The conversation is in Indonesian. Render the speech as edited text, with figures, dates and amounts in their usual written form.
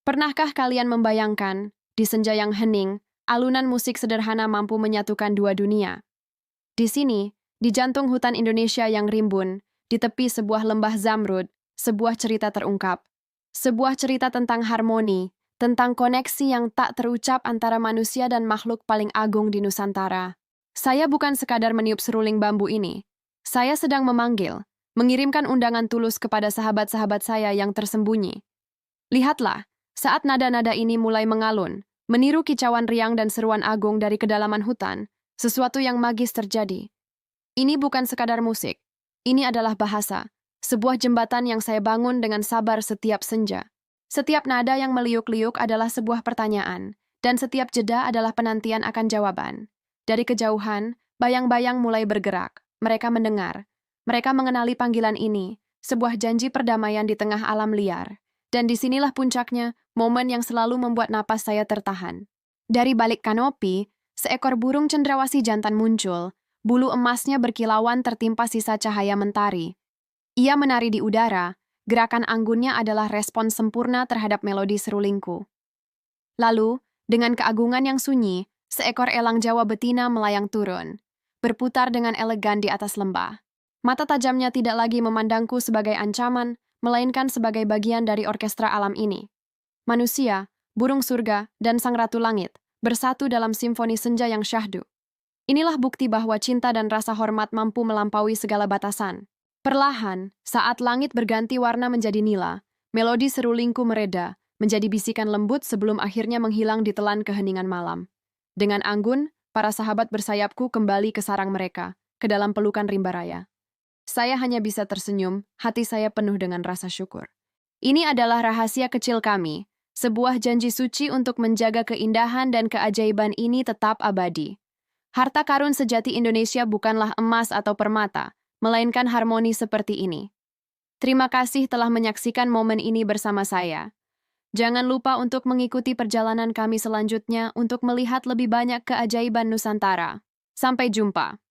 Pernahkah kalian membayangkan, di senja yang hening, alunan musik sederhana mampu menyatukan dua dunia? Di sini, di jantung hutan Indonesia yang rimbun, di tepi sebuah lembah zamrud, sebuah cerita terungkap. Sebuah cerita tentang harmoni, tentang koneksi yang tak terucap antara manusia dan makhluk paling agung di Nusantara. Saya bukan sekadar meniup seruling bambu ini. Saya sedang memanggil, mengirimkan undangan tulus kepada sahabat-sahabat saya yang tersembunyi. Lihatlah, saat nada-nada ini mulai mengalun, meniru kicauan riang dan seruan agung dari kedalaman hutan, sesuatu yang magis terjadi. Ini bukan sekadar musik. Ini adalah bahasa, sebuah jembatan yang saya bangun dengan sabar setiap senja. Setiap nada yang meliuk-liuk adalah sebuah pertanyaan, dan setiap jeda adalah penantian akan jawaban. Dari kejauhan, bayang-bayang mulai bergerak. Mereka mendengar. Mereka mengenali panggilan ini, sebuah janji perdamaian di tengah alam liar. Dan disinilah puncaknya, momen yang selalu membuat napas saya tertahan. Dari balik kanopi, seekor burung cendrawasih jantan muncul, bulu emasnya berkilauan tertimpa sisa cahaya mentari. Ia menari di udara, gerakan anggunnya adalah respon sempurna terhadap melodi serulingku. Lalu, dengan keagungan yang sunyi, seekor elang Jawa betina melayang turun, berputar dengan elegan di atas lembah. Mata tajamnya tidak lagi memandangku sebagai ancaman, melainkan sebagai bagian dari orkestra alam ini. Manusia, burung surga, dan sang ratu langit bersatu dalam simfoni senja yang syahdu. Inilah bukti bahwa cinta dan rasa hormat mampu melampaui segala batasan. Perlahan, saat langit berganti warna menjadi nila, melodi serulingku mereda, menjadi bisikan lembut sebelum akhirnya menghilang di telan keheningan malam. Dengan anggun, para sahabat bersayapku kembali ke sarang mereka, ke dalam pelukan rimba raya. Saya hanya bisa tersenyum, hati saya penuh dengan rasa syukur. Ini adalah rahasia kecil kami, sebuah janji suci untuk menjaga keindahan dan keajaiban ini tetap abadi. Harta karun sejati Indonesia bukanlah emas atau permata, melainkan harmoni seperti ini. Terima kasih telah menyaksikan momen ini bersama saya. Jangan lupa untuk mengikuti perjalanan kami selanjutnya untuk melihat lebih banyak keajaiban Nusantara. Sampai jumpa.